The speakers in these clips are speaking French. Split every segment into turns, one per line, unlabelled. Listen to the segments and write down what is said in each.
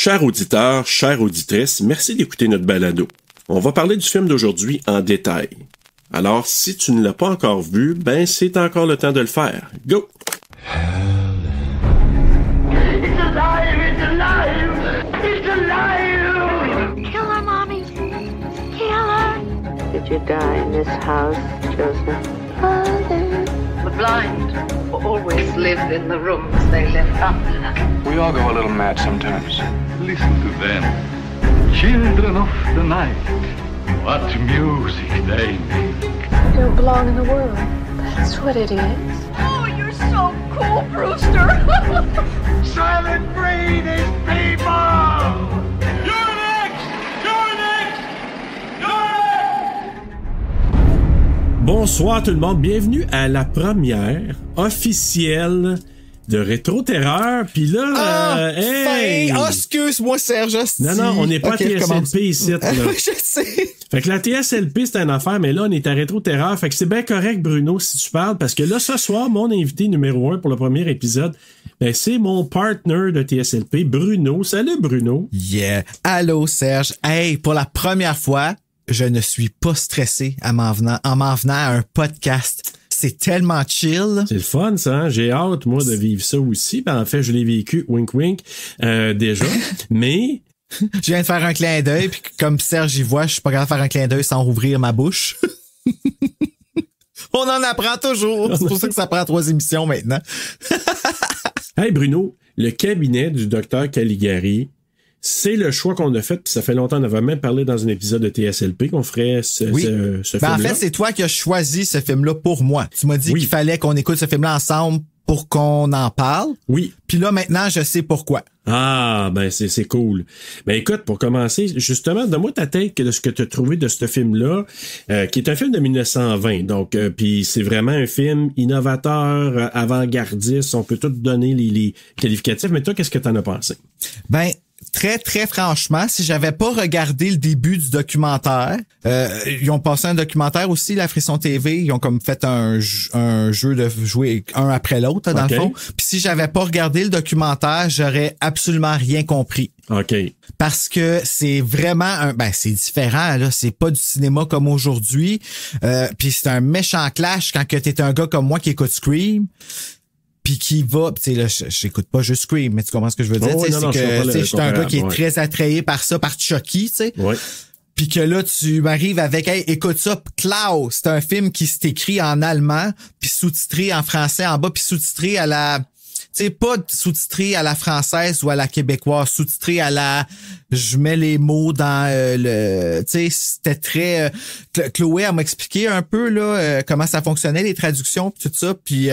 Chers auditeurs, chères auditrices, merci d'écouter notre balado. On va parler du film d'aujourd'hui en détail. Alors, si tu ne l'as pas encore vu, ben c'est encore le temps de le faire. Go!
It's alive! It's alive! It's alive!
Kill her, Mommy. Kill her.
Did you die in this house, Joseph?
Father.
The blind will always live in the rooms they left unlit.
We all go a little mad sometimes.
Listen to them. Children of the night. What music they make.
You don't belong in the world.
That's what it is.
Oh, you're so cool, Brewster.
Silent breed is people!
You're next! You're next! You're next!
Bonsoir tout le monde, bienvenue à la première officielle de Rétro-Terreur, pis là, hey!
Excuse-moi, Serge.
Non, on n'est pas à
je commence.
TSLP ici, là.
Je sais.
Fait que la TSLP, c'est une affaire, mais là, on est à Rétro-Terreur. Fait que c'est bien correct, Bruno, si tu parles, parce que là, ce soir, mon invité numéro 1 pour le premier épisode, ben, c'est mon partner de TSLP, Bruno. Salut, Bruno.
Yeah. Allô, Serge. Hey, pour la première fois, je ne suis pas stressé en m'en venant à un podcast. C'est tellement chill.
C'est le fun, ça. Hein? J'ai hâte, moi, de vivre ça aussi. Ben, en fait, je l'ai vécu, wink wink, déjà. Mais...
Je viens de faire un clin d'œil, puis comme Serge y voit, je suis pas capable de faire un clin d'œil sans rouvrir ma bouche. On en apprend toujours. C'est pour ça que ça prend 3 émissions maintenant.
Hey, Bruno, le cabinet du docteur Caligari, c'est le choix qu'on a fait, puis ça fait longtemps, on avait même parlé dans un épisode de TSLP qu'on ferait ce film-là.
En fait, c'est toi qui as choisi ce film-là pour moi. Tu m'as dit qu'il fallait qu'on écoute ce film-là ensemble pour qu'on en parle.
Oui.
Puis là, maintenant, je sais pourquoi.
Ah, ben c'est cool. Ben écoute, pour commencer, justement, donne-moi ta tête de ce que tu as trouvé de ce film-là, qui est un film de 1920. Donc, puis c'est vraiment un film innovateur, avant-gardiste. On peut tout donner les qualificatifs. Mais toi, qu'est-ce que t'en as pensé? Ben,
très, très franchement, si j'avais pas regardé le début du documentaire, ils ont passé un documentaire aussi, la Frisson TV, ils ont comme fait un jeu de jouer un après l'autre, dans le fond. Puis si j'avais pas regardé le documentaire, j'aurais absolument rien compris.
OK.
Parce que c'est vraiment c'est différent, là. C'est pas du cinéma comme aujourd'hui. Puis c'est un méchant clash quand que t'es un gars comme moi qui écoute Scream. Puis qui va, tu sais là, j'écoute pas juste Scream, mais tu comprends ce que je veux dire, je suis un gars qui est très attrayé par ça, par Chucky, tu sais.
Ouais.
Puis que là tu m'arrives avec hey, écoute ça, Klaus, c'est un film qui s'est écrit en allemand, puis sous-titré en français en bas, puis sous-titré à la pas sous-titré à la française ou à la québécoise, sous-titré à la je mets les mots dans le tu sais, c'était très Chloé elle m'a expliqué un peu là comment ça fonctionnait les traductions pis tout ça, puis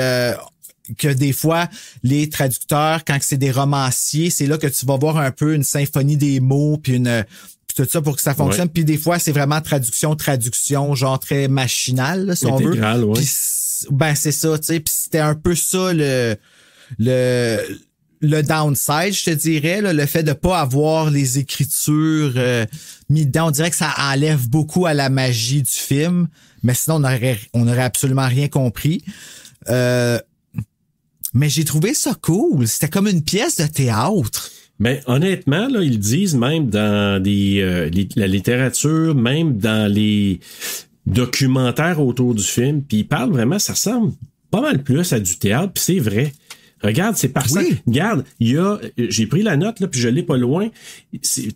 que des fois, les traducteurs, quand c'est des romanciers, c'est là que tu vas voir un peu une symphonie des mots, puis tout ça pour que ça fonctionne. Puis des fois, c'est vraiment traduction, genre très machinale, là, si on veut.
Ouais.
Puis, ben c'est ça, tu sais. Puis c'était un peu ça le downside, je te dirais, là, le fait de pas avoir les écritures mis dedans. On dirait que ça enlève beaucoup à la magie du film, mais sinon on aurait absolument rien compris. Mais j'ai trouvé ça cool. C'était comme une pièce de théâtre.
Mais honnêtement, là, ils disent même dans la littérature, même dans les documentaires autour du film, puis ils parlent vraiment, ça ressemble pas mal plus à du théâtre, puis c'est vrai. Regarde, c'est parfait.
Oui.
Regarde, j'ai pris la note, là, puis je l'ai pas loin.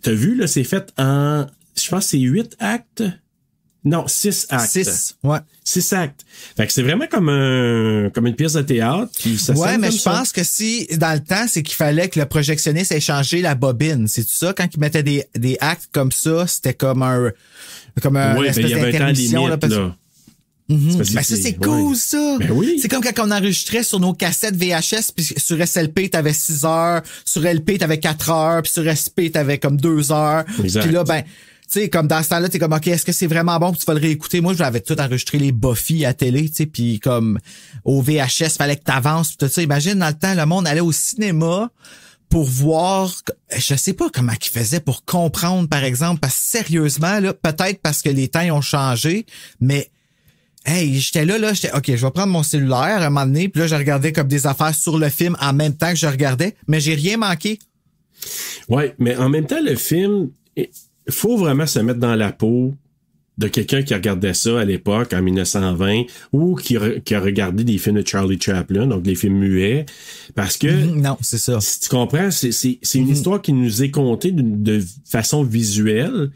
T'as vu, là, c'est fait en, je pense que c'est 8 actes. Non, 6 actes.
6, ouais.
6 actes. Fait que c'est vraiment comme une pièce de théâtre. Puis ça
ouais, mais
comme
je pense que si, dans le temps, c'est qu'il fallait que le projectionniste ait changé la bobine. C'est tout ça? Quand il mettait des actes comme ça, c'était comme un
ouais,
espèce
il y avait un temps limite, là.
Mm-hmm. Ben ça, c'est cool, ça.
Ben oui.
C'est comme quand on enregistrait sur nos cassettes VHS, puis sur SLP, t'avais 6 heures, sur LP, t'avais 4 heures, puis sur SP, t'avais comme 2 heures.
Exact.
Puis là, ben, tu sais, comme dans ce temps-là, t'es comme, OK, est-ce que c'est vraiment bon? Puis tu vas le réécouter. Moi, j'avais tout enregistré les Buffy à télé, tu sais, puis comme au VHS, fallait que t'avances, puis tout ça. Imagine, dans le temps, le monde allait au cinéma pour voir, je sais pas comment ils faisaient pour comprendre, par exemple, parce que sérieusement, là, peut-être parce que les temps ont changé, mais hey, j'étais là, j'étais, OK, je vais prendre mon cellulaire à un moment donné, puis là, je regardais comme des affaires sur le film en même temps que je regardais, mais j'ai rien manqué.
Ouais, mais en même temps, le film, il faut vraiment se mettre dans la peau de quelqu'un qui regardait ça à l'époque, en 1920, ou qui a regardé des films de Charlie Chaplin, donc des films muets, parce que...
Non, c'est ça.
Si tu comprends, c'est une histoire qui nous est contée de façon visuelle.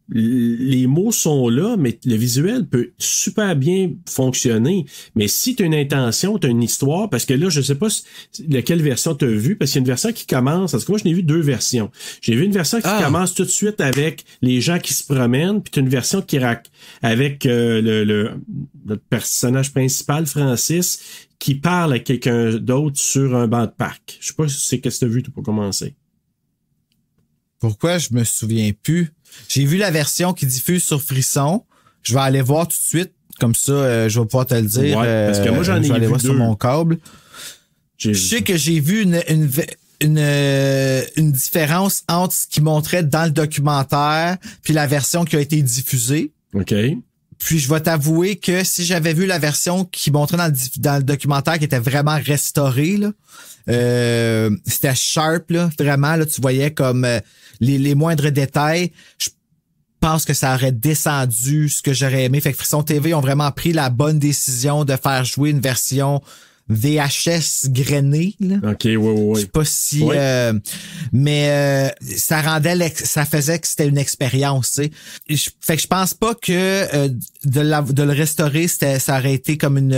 Les mots sont là, mais le visuel peut super bien fonctionner. Mais si tu as une intention, tu as une histoire, parce que là, je sais pas laquelle version tu as vu, parce qu'il y a une version qui commence, parce que moi, je n'ai vu 2 versions. J'ai vu une version qui commence tout de suite avec les gens qui se promènent, puis tu as une version qui avec le personnage principal, Francis, qui parle à quelqu'un d'autre sur un banc de parc. Je sais pas si c'est qu'est-ce que tu as vu pour commencer.
Pourquoi je me souviens plus? J'ai vu la version qui diffuse sur Frisson. Je vais aller voir tout de suite. Comme ça, je vais pouvoir te le dire.
Ouais, parce que moi, j'en ai
je vais aller
vu
voir
2.
sur mon câble. Je sais que j'ai vu une différence entre ce qu'ils montraient dans le documentaire puis la version qui a été diffusée.
OK.
Puis je vais t'avouer que si j'avais vu la version qui montrait dans le documentaire qui était vraiment restaurée, là, c'était sharp, là, vraiment, là, tu voyais comme les moindres détails. Je pense que ça aurait descendu ce que j'aurais aimé. Fait que Frisson TV ont vraiment pris la bonne décision de faire jouer une version VHS grainée, là.
OK, ouais.
Je sais pas si...
Ouais.
mais ça rendait... ça faisait que c'était une expérience, tu sais. Fait que je pense pas que de le restaurer, ça aurait été comme une...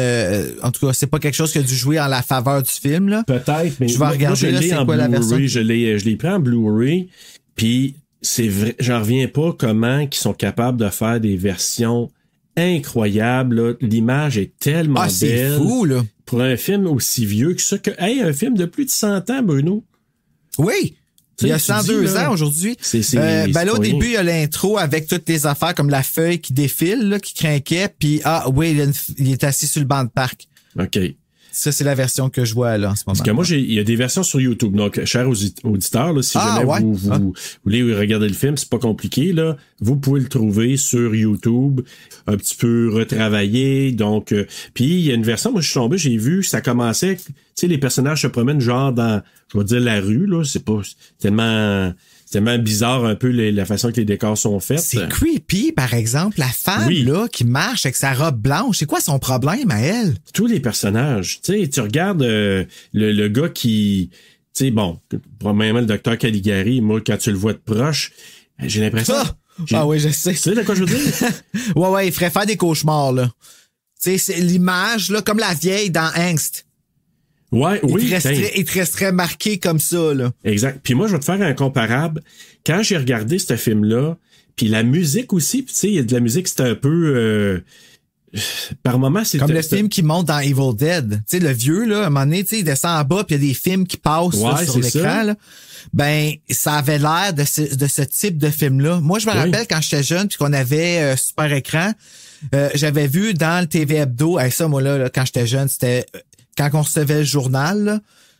en tout cas, c'est pas quelque chose qui a dû jouer en la faveur du film, là.
Peut-être, mais
je vais regarder là, c'est quoi la version.
Je l'ai pris en Blu-ray, puis c'est vrai, j'en reviens pas comment ils sont capables de faire des versions incroyables, là. L'image est tellement belle.
C'est fou, là.
Pour un film aussi vieux que ça, un film de plus de 100 ans, Bruno.
Oui. Il y a 102 ans aujourd'hui. Là, au début, il y a l'intro avec toutes les affaires comme la feuille qui défile, là, qui crinquait, puis il est assis sur le banc de parc.
OK.
Ça, c'est la version que je vois là en ce moment.
Parce que moi, il y a des versions sur YouTube. Donc, chers auditeurs, là, si jamais vous voulez regarder le film, c'est pas compliqué, là. Vous pouvez le trouver sur YouTube, un petit peu retravaillé. Donc, puis il y a une version, moi, je suis tombé, j'ai vu, ça commençait, tu sais, les personnages se promènent genre dans, je vais dire, la rue, là. C'est pas tellement bizarre un peu la façon que les décors sont faits.
C'est creepy, par exemple. La femme, là, qui marche avec sa robe blanche. C'est quoi son problème à elle? Tous
les personnages. Tu sais, tu regardes le gars qui... Tu sais, bon, probablement le docteur Caligari, moi, quand tu le vois de proche, j'ai l'impression...
Oui, je sais.
Tu sais de quoi je veux dire?
ouais, il ferait faire des cauchemars, là. Tu sais, c'est l'image, là, comme la vieille dans Angst.
Ouais,
il te resterait marqué comme ça, là.
Exact. Puis moi, je vais te faire un comparable. Quand j'ai regardé ce film-là, puis la musique aussi, puis tu sais, il y a de la musique, c'était un peu... par moments, c'est...
Comme le film qui monte dans Evil Dead. Tu sais, le vieux, là, à un moment donné, tu sais, il descend en bas, puis il y a des films qui passent là, sur l'écran, là. Ben, ça avait l'air de ce type de film-là. Moi, je me rappelle quand j'étais jeune, puis qu'on avait super écran, j'avais vu dans le TV Hebdo, ça, moi, là, quand j'étais jeune, c'était... Quand on recevait le journal, là,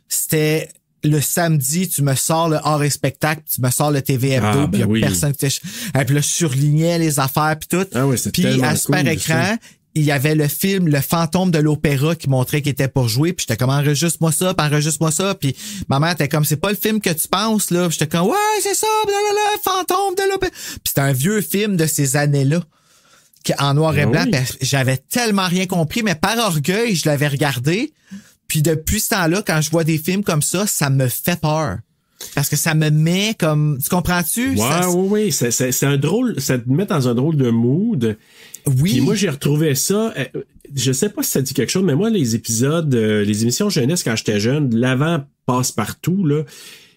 c'était le samedi, tu me sors le hors et spectacle, tu me sors le TV Hebdo, puis il y a personne qui était... Puis là, je surlignais les affaires, puis tout. Puis à super écran, il y avait le film Le Fantôme de l'Opéra qui montrait qu'il était pour jouer, puis j'étais comme enregistre-moi ça, puis ma mère était comme c'est pas le film que tu penses, là. Puis j'étais comme ouais, c'est ça, blablabla, Fantôme de l'Opéra. Puis c'était un vieux film de ces années-là. En noir et blanc, j'avais tellement rien compris, mais par orgueil, je l'avais regardé. Puis depuis ce temps-là, quand je vois des films comme ça me fait peur. Parce que ça me met comme... Tu comprends-tu?
Oui. C'est un drôle... Ça te met dans un drôle de mood.
Oui.
Puis moi, j'ai retrouvé ça... Je sais pas si ça dit quelque chose, mais moi, les épisodes... les émissions jeunesse, quand j'étais jeune, l'avant passe-partout, là,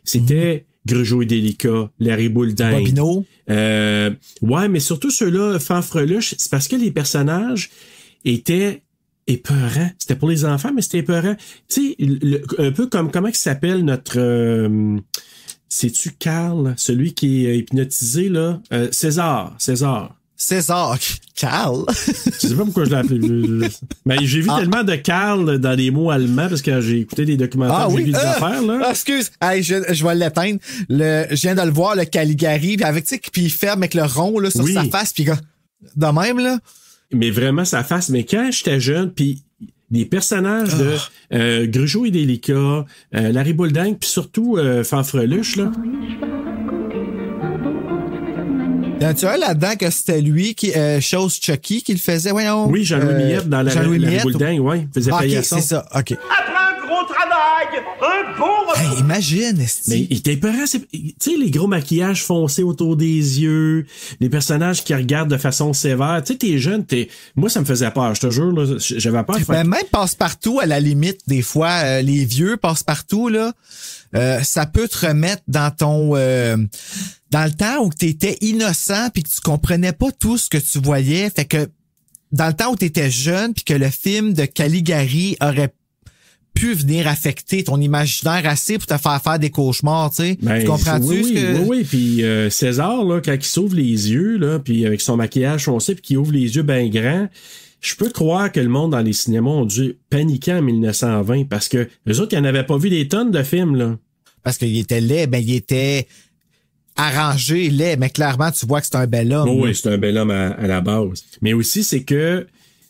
c'était... Grugeot et Délicat, Larry Bouldin.
Bobino.
Ouais, mais surtout ceux-là, Fanfreluche, c'est parce que les personnages étaient épeurants. C'était pour les enfants, mais c'était épeurant. Tu sais, un peu comme, comment il s'appelle notre... c'est-tu Carl, celui qui est hypnotisé, là? César,
Carl.
Je sais pas pourquoi je l'ai appelé. Mais j'ai vu tellement de Carl dans les mots allemands parce que j'ai écouté des documentaires, j'ai vu des affaires, là.
Excuse. Hey, je vais l'éteindre. Je viens de le voir, le Caligari, puis avec, tu sais, puis il ferme avec le rond, là, sur sa face, puis de même, là.
Mais vraiment sa face. Mais quand j'étais jeune, puis des personnages de Grugeot et Délicat, Larry Boulding, puis surtout Fanfreluche, là.
Y en a un là-dedans que c'était lui qui chose Chucky qui le faisait, voyons.
Oui, Jean-Louis Millette dans Larry Boulding, oui, faisait paillasson.
OK, c'est ça, OK.
Après un gros travail, un bon repas.
Hey, imagine, esti.
Mais il était épeurant, tu sais, les gros maquillages foncés autour des yeux, les personnages qui regardent de façon sévère. Tu sais, t'es jeune, moi, ça me faisait peur, je te jure, là, j'avais peur.
Ben, même Passe-Partout, à la limite, des fois, les vieux Passe-Partout, là, ça peut te remettre dans ton... dans le temps où t'étais innocent puis que tu comprenais pas tout ce que tu voyais. Fait que dans le temps où t'étais jeune puis que le film de Caligari aurait pu venir affecter ton imaginaire assez pour te faire des cauchemars, tu sais. Ben, tu comprends-tu ce que...
Oui, puis César, là, quand il s'ouvre les yeux, là, puis avec son maquillage foncé puis qu'il ouvre les yeux ben grands, je peux croire que le monde dans les cinémas ont dû paniquer en 1920 parce que eux autres, ils n'en avaient pas vu des tonnes de films, là. Parce
qu'il était laid, ben il était arrangé, laid, mais clairement, tu vois que c'est un bel homme.
Oui, c'est un bel homme à la base. Mais aussi, c'est que,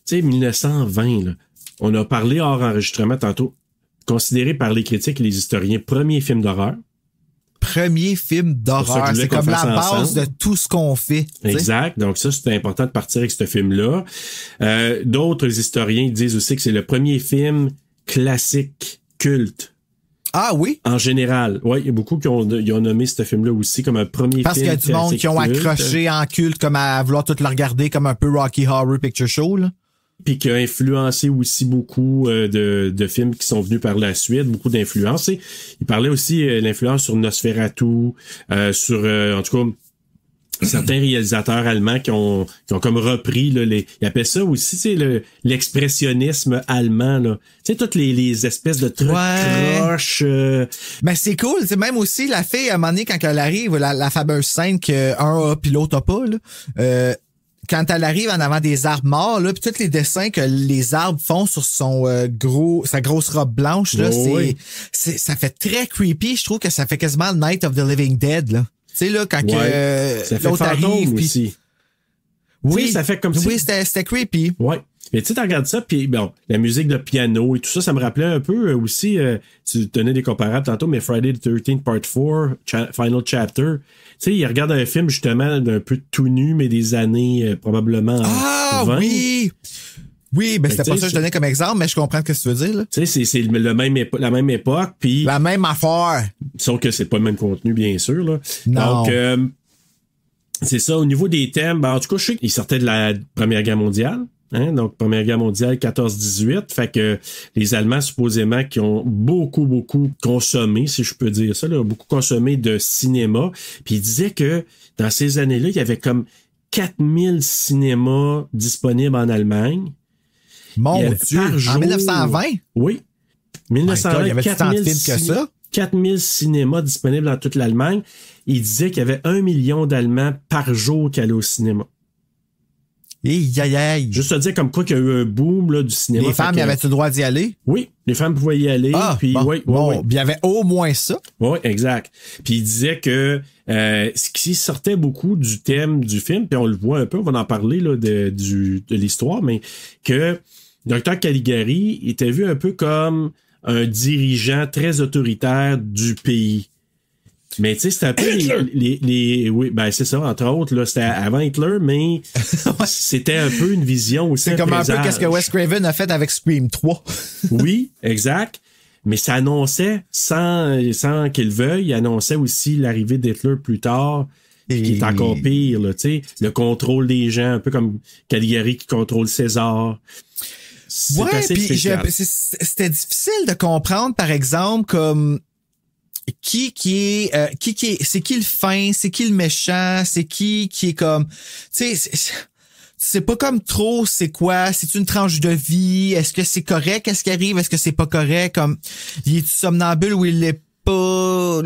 tu sais, 1920, là, on a parlé hors enregistrement tantôt, considéré par les critiques et les historiens, premier film d'horreur.
Premier film d'horreur. C'est comme la base de tout ce qu'on fait. T'sais?
Exact. Donc ça, c'est important de partir avec ce film-là. D'autres historiens disent aussi que c'est le premier film classique, culte.
Ah oui?
En général. Oui, il y a beaucoup qui ont nommé ce film-là aussi comme un premier film.
Parce qu'il y a du monde qui ont accroché en culte comme à vouloir tout le regarder comme un peu Rocky Horror Picture Show, là.
Puis qui a influencé aussi beaucoup de films qui sont venus par la suite, beaucoup d'influences. Il parlait aussi l'influence sur Nosferatu, sur, en tout cas, certains réalisateurs allemands qui ont comme repris, là, ils appellent ça aussi, tu sais, l'expressionnisme allemand, là. Tu sais, toutes les espèces de trucs croches.
Ben, c'est cool. C'est même aussi la fille, à un moment donné, quand elle arrive, la fameuse scène qu'un a puis l'autre a pas, là, quand elle arrive en avant des arbres morts, là, puis tous les dessins que les arbres font sur son sa grosse robe blanche, là, ça fait très creepy. Je trouve que ça fait quasiment Night of the Living Dead, là. Tu sais, là, quand l'autre arrive,
aussi.
Oui,
ça fait comme si...
Oui, c'était creepy.
Ouais. Mais tu sais, tu regardes ça, puis bon, la musique de piano et tout ça, ça me rappelait un peu aussi, tu donnais des comparables tantôt, mais Friday the 13th Part 4, Final Chapter, tu sais, il regarde un film justement d'un peu tout nu, mais des années probablement 20.
Oui! Oui, ben c'était pas ça que je donnais comme exemple, mais je comprends ce que tu veux dire, là.
Tu sais, c'est la même époque, puis...
La même affaire!
Sauf que c'est pas le même contenu, bien sûr, là.
Non.
Donc, c'est ça, au niveau des thèmes, ben, en tout cas, je sais qu'il sortait de la Première Guerre mondiale. Hein, donc, Première Guerre mondiale, 14-18. Fait que les Allemands, supposément, qui ont beaucoup consommé, si je peux dire ça, là, beaucoup consommé de cinéma. Puis ils disaient que dans ces années-là, il y avait comme 4000 cinémas disponibles en Allemagne.
Mon Dieu! En 1920?
Oui. 1920,
il y avait tant de films que ça?
4000 cinémas disponibles dans toute l'Allemagne. Il disait qu'il y avait 1 million d'Allemands par jour qui allaient au cinéma. Juste à dire comme quoi qu'il y a eu un boom là, du cinéma.
Les femmes, y avaient-tu le droit d'y aller?
Oui, les femmes pouvaient y aller. Puis, oui.
Il y avait au moins ça.
Oui, exact. Puis il disait que ce qui sortait beaucoup du thème du film, puis on le voit un peu, on va en parler là, de l'histoire, mais que Dr. Caligari était vu un peu comme un dirigeant très autoritaire du pays. Mais tu sais, c'était un peu oui, ben c'est ça, entre autres, là, c'était avant Hitler, mais c'était un peu une vision aussi.
C'est comme un peu qu'est-ce que Wes Craven a fait avec Scream 3.
Oui, exact. Mais ça annonçait, sans qu'il veuille, il annonçait aussi l'arrivée d'Hitler plus tard, qui est encore pire, là, tu sais, le contrôle des gens, un peu comme Caligari qui contrôle César.
Ouais, puis c'était difficile de comprendre, par exemple, comme c'est qui le fin, c'est qui le méchant, c'est qui est comme, tu sais, c'est pas comme trop, c'est quoi, c'est une tranche de vie, est-ce que c'est correct, qu'est-ce qui arrive, est-ce que c'est pas correct, comme, il est somnambule ou il l'est pas.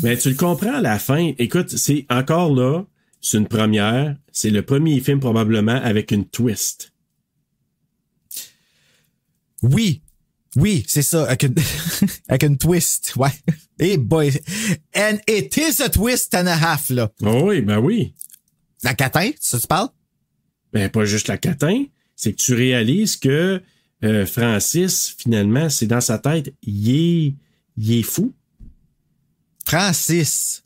Mais tu le comprends à la fin, écoute, c'est encore là, c'est une première, c'est le premier film probablement avec une twist.
Oui, c'est ça, avec une twist, ouais. Hey boy, and it is a twist and a half, là.
Oh oui, ben oui.
La catin, ça tu parles?
Ben pas juste la catin, c'est que tu réalises que Francis, finalement, c'est dans sa tête, il est fou.
Francis.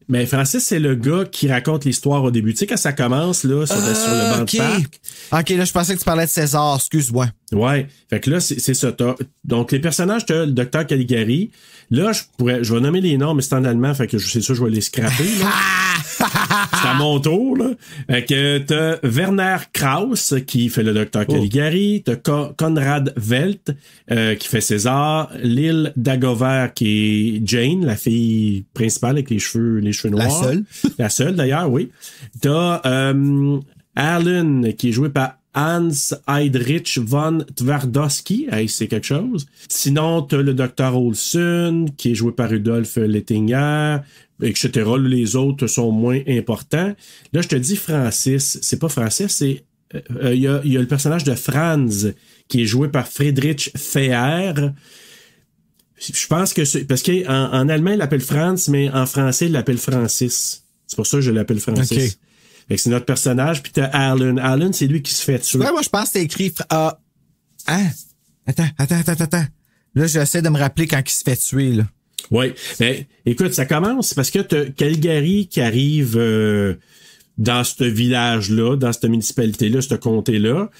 Mais Francis, c'est le gars qui raconte l'histoire au début. Tu sais, quand ça commence, là, sur le banc de parc.
OK, là, je pensais que tu parlais de César. Excuse-moi.
Ouais. Fait que là, c'est ça. Donc, les personnages, t'as le docteur Caligari. Là, je vais nommer les noms, mais c'est en allemand. Fait que c'est sûr, je vais les scraper, là. C'est à mon tour, là. Fait que t'as Werner Krauss, qui fait le docteur Caligari. T'as Conrad Velt, qui fait César. Lil Dagover, qui est Jane, la fille principale avec les cheveux noirs.
La seule.
La seule, d'ailleurs, oui. T'as Alan, qui est joué par Hans Heydrich von Twardowski. Hey, c'est quelque chose. Sinon, t'as le Dr. Olsen, qui est joué par Rudolf Lettinger, etc. Les autres sont moins importants. Là, je te dis Francis. C'est pas Francis, c'est... Il y a le personnage de Franz, qui est joué par Friedrich Fehr. Je pense que c'est... Parce qu'en allemand, il l'appelle Franz, mais en français, il l'appelle Francis. C'est pour ça que je l'appelle Francis. Okay. Fait que c'est notre personnage, puis t'as Alan. Alan, c'est lui qui se fait tuer.
Ouais, moi, je pense que c'est écrit... Attends. Là, j'essaie de me rappeler quand il se fait tuer, là.
Oui. Ben, écoute, ça commence parce que t'as Caligari qui arrive dans ce village-là, dans cette municipalité-là, ce comté-là.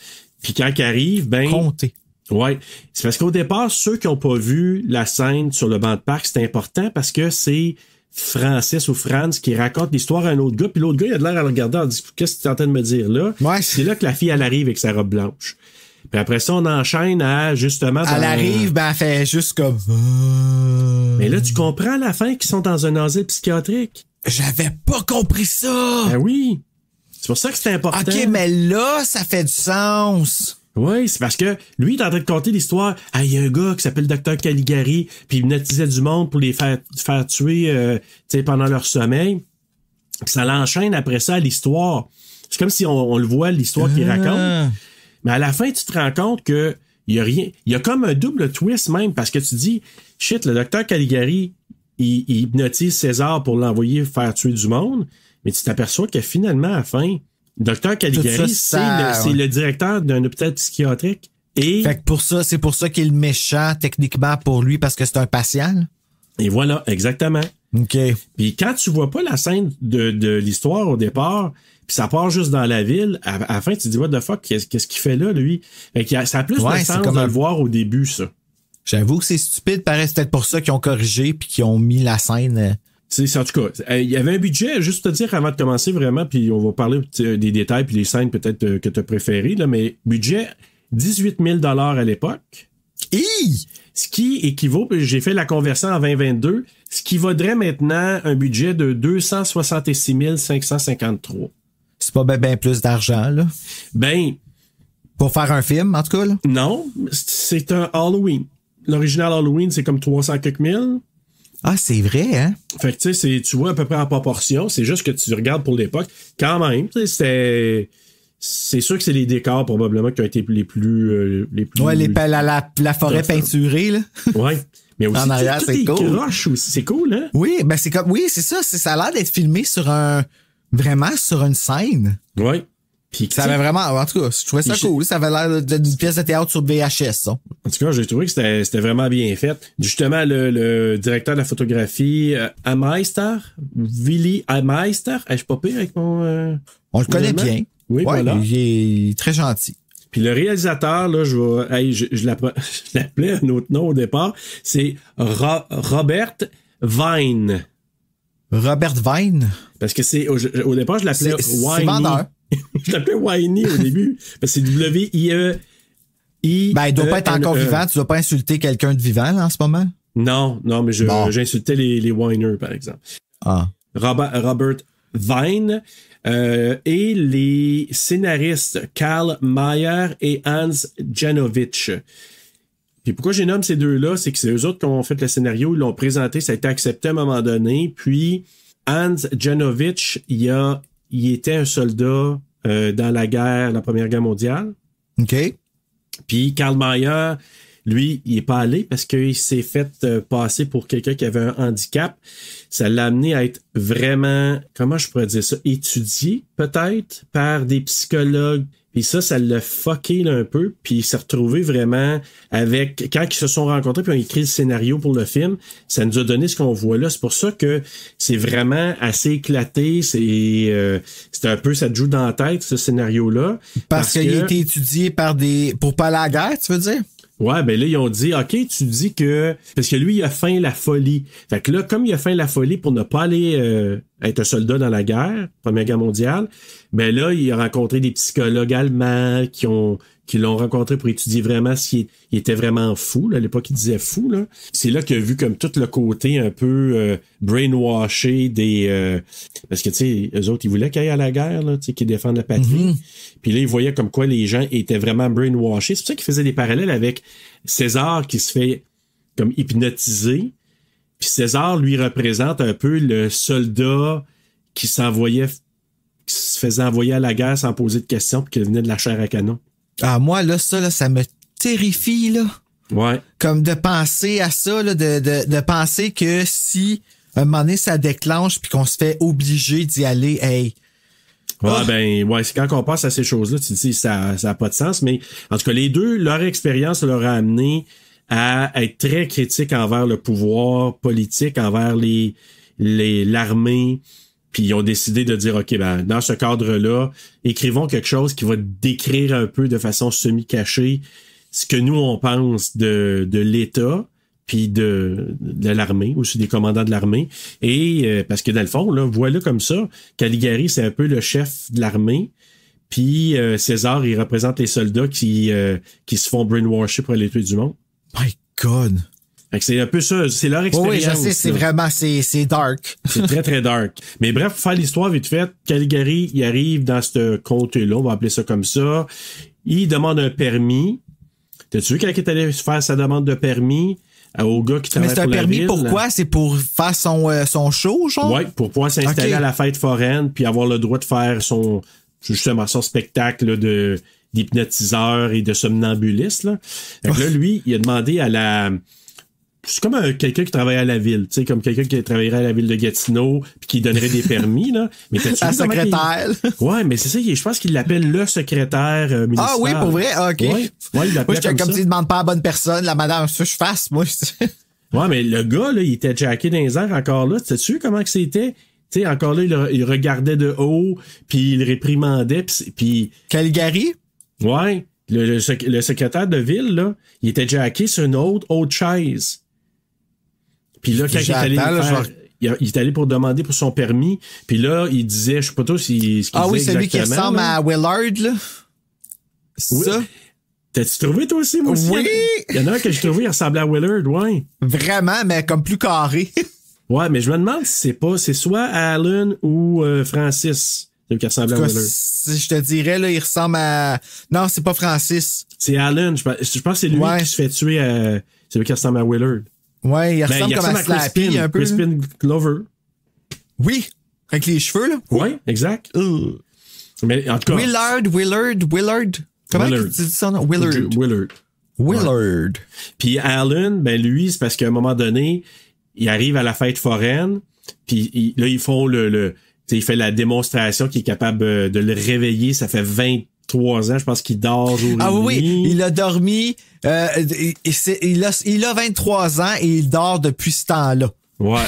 Puis quand il arrive, ben...
Comté.
Ouais. C'est parce qu'au départ, ceux qui n'ont pas vu la scène sur le banc de parc, c'est important parce que c'est Francis ou Franz qui raconte l'histoire à un autre gars, puis l'autre gars, il a de l'air à le regarder en disant « Qu'est-ce que tu es en train de me dire là? »
Ouais.
C'est là que la fille, elle arrive avec sa robe blanche. Puis après ça, on enchaîne à, justement...
Elle arrive, ben elle fait juste comme...
Mais là, tu comprends à la fin qu'ils sont dans un asile psychiatrique.
J'avais pas compris ça!
Ben oui! C'est pour ça que c'est important.
OK, mais là, ça fait du sens.
Oui, c'est parce que lui, il est en train de conter l'histoire. Ah, il y a un gars qui s'appelle Dr. Caligari, puis il hypnotisait du monde pour les faire tuer pendant leur sommeil. Puis ça l'enchaîne après ça à l'histoire. C'est comme si on le voit, l'histoire qu'il raconte. Mais à la fin, tu te rends compte que il y a rien. Il y a comme un double twist même, parce que tu dis, shit, le Dr. Caligari, il hypnotise César pour l'envoyer faire tuer du monde, mais tu t'aperçois que finalement, à la fin, Dr. Caligari, c'est le directeur d'un hôpital psychiatrique. Et
fait que c'est pour ça qu'il est le méchant, techniquement, pour lui, parce que c'est un patient.
Et voilà, exactement.
OK.
Puis quand tu vois pas la scène de l'histoire au départ, puis ça part juste dans la ville, à la fin, tu te dis, what the fuck, qu'est-ce qu'il fait là, lui? Fait que ça a plus de sens de le voir au début, ça.
J'avoue que c'est stupide, paraît, c'est peut-être pour ça qu'ils ont corrigé puis qu'ils ont mis la scène...
C'est en tout cas, il y avait un budget, juste te dire avant de commencer vraiment, puis on va parler des détails puis les scènes peut-être que tu as préférées, là, mais budget 18 000 $ à l'époque. Ce qui équivaut, j'ai fait la conversion en 2022, ce qui vaudrait maintenant un budget de 266 553.
C'est pas bien plus d'argent, là?
Ben...
Pour faire un film, en tout cas, là?
Non, c'est un Halloween. L'original Halloween, c'est comme 300 quelques mille.
Ah, c'est vrai, hein?
Fait que, tu sais, tu vois à peu près en proportion. C'est juste que tu regardes pour l'époque. Quand même, tu sais, c'est sûr que c'est les décors, probablement, qui ont été les plus
ouais, la forêt peinturée, là.
Ouais. Mais aussi,
en arrière, c'est cool.
Croches aussi. C'est cool, hein?
Oui, ben, c'est comme, oui, c'est ça. Ça a l'air d'être filmé vraiment sur une scène.
Ouais. Puis,
ça avait vraiment, en tout cas, je trouvais ça cool. Ça avait l'air d'une pièce de théâtre sur VHS, ça.
En tout cas, j'ai trouvé que c'était vraiment bien fait. Justement, le directeur de la photographie, Ameister, Willy Ameister, je suis pas pire avec mon...
On le connaît bien.
Oui,
ouais,
voilà.
Il est très gentil.
Puis le réalisateur, là, je l'appelais un autre nom au départ, c'est Robert Vine.
Robert Vine?
Parce que au départ, je l'appelais
Winey. Vendeur.
Je l'appelais Winey au débie. Parce que c'est W-I-E.
Ben, il doit pas être encore vivant. Tu dois pas insulter quelqu'un de vivant, là, en ce moment?
Non, mais j'insultais les whiners, par exemple.
Ah.
Robert Vine. Et les scénaristes Karl Mayer et Hans Janowitz. Puis pourquoi j'ai nommé ces deux-là, c'est que c'est eux autres qui ont fait le scénario, ils l'ont présenté, ça a été accepté à un moment donné. Puis Hans Janowitz, il était un soldat dans la Première Guerre mondiale.
OK.
Puis Karl Mayer, lui, il est pas allé parce qu'il s'est fait passer pour quelqu'un qui avait un handicap. Ça l'a amené à être vraiment, comment je pourrais dire ça, étudié peut-être par des psychologues Puis ça l'a fucké là, un peu. Puis il s'est retrouvé vraiment avec... Quand ils se sont rencontrés puis ont écrit le scénario pour le film, ça nous a donné ce qu'on voit là. C'est pour ça que c'est vraiment assez éclaté. C'est un peu... Ça te joue dans la tête, ce scénario-là.
Parce qu'il a été étudié pour pas aller à la guerre, tu veux dire?
Ouais, ben là, ils ont dit, OK, tu dis que... Parce que lui, il a feint la folie. Fait que là, comme il a feint la folie pour ne pas aller être un soldat dans la guerre, Première Guerre mondiale, ben là, il a rencontré des psychologues allemands qui l'ont rencontré pour étudier vraiment s'il était vraiment fou. Là. À l'époque, il disait fou. Là. C'est là qu'il a vu comme tout le côté un peu brainwashé des... parce que, tu sais, eux autres, ils voulaient qu'il aille à la guerre, là, tu sais, qu'ils défendent la patrie. Mm-hmm. Puis là, il voyait comme quoi les gens étaient vraiment brainwashés. C'est pour ça qu'il faisait des parallèles avec César qui se fait comme hypnotiser. Puis César, lui, représente un peu le soldat qui se faisait envoyer à la guerre sans poser de questions puis qui venait de la chair à canon.
Ah, moi, là, ça me terrifie, là.
Ouais.
Comme de penser à ça, là, de penser que si, un moment donné, ça déclenche puis qu'on se fait obliger d'y aller, hey.
Ouais, c'est quand on passe à ces choses-là, tu te dis, ça a pas de sens, mais en tout cas, les deux, leur expérience leur a amené à être très critiques envers le pouvoir politique, envers l'armée, puis ils ont décidé de dire, OK, ben, dans ce cadre-là, écrivons quelque chose qui va décrire un peu de façon semi-cachée ce que nous, on pense de l'État, puis de l'armée, aussi des commandants de l'armée. Et parce que dans le fond, là, voilà comme ça, Caligari, c'est un peu le chef de l'armée, puis César, il représente les soldats qui se font brainwasher pour aller tuer du monde.
My God!
Fait que c'est un peu ça, c'est leur expérience.
Oui, je sais, c'est vraiment, c'est dark.
C'est très, très dark. Mais bref, pour faire l'histoire vite fait, Caligari, il arrive dans ce comté-là, on va appeler ça comme ça. Il demande un permis. T'as-tu vu quand il est allé faire sa demande de permis au gars qui travaille pour la ville?
Mais c'est un permis pourquoi? C'est pour faire son show, genre?
Oui, pour pouvoir s'installer à la fête foraine puis avoir le droit de faire son spectacle là, d'hypnotiseur et de somnambuliste. Là. Fait que là, lui, il a demandé à c'est comme quelqu'un qui travaille à la ville, tu sais, comme quelqu'un qui travaillerait à la ville de Gatineau puis qui donnerait des permis, là. Mais
la secrétaire.
Ouais, mais c'est ça, je pense qu'il l'appelle le secrétaire municipal.
Ah oui, pour vrai? Ah, OK.
Ouais, il l'appelle
comme s'il demande pas à la bonne personne, la madame, ça je fasse, moi.
Ouais, mais le gars, là, il était jacké dans les airs encore là. Sais-tu comment que c'était? Tu sais, encore là, il regardait de haut, puis il réprimandait, puis...
Caligari?
Ouais. Le secrétaire de ville, là, il était jacké sur une autre chaise. Puis là, quand il est allé pour demander pour son permis, puis là, il disait, je sais pas trop ce qu'il disait
oui, celui qui ressemble à Willard, là. C'est ça?
T'as-tu trouvé, toi aussi, moi aussi?
Oui!
Il y en a un que j'ai trouvé, il ressemblait à Willard, ouais.
Vraiment, mais comme plus carré.
Ouais, mais je me demande si c'est soit Alan ou Francis. Qui ressemble à Willard.
Je te dirais, là, il ressemble à... Non, c'est pas Francis.
C'est Alan. Je pense que c'est lui qui se fait tuer c'est lui qui ressemble à Willard.
Ouais, il ressemble comme à Slappy un peu.
Crispin Glover.
Oui, avec les cheveux, là.
Oui, exact. Mais en tout cas...
Willard. Comment tu dis ça? Willard.
Ouais. Puis Alan, ben lui, c'est parce qu'à un moment donné, il arrive à la fête foraine, puis là, ils font il fait la démonstration qu'il est capable de le réveiller. Ça fait 23 ans, je pense qu'il dort jour et nuit.
Ah oui, il a dormi. Il a 23 ans et il dort depuis ce temps-là.
Ouais.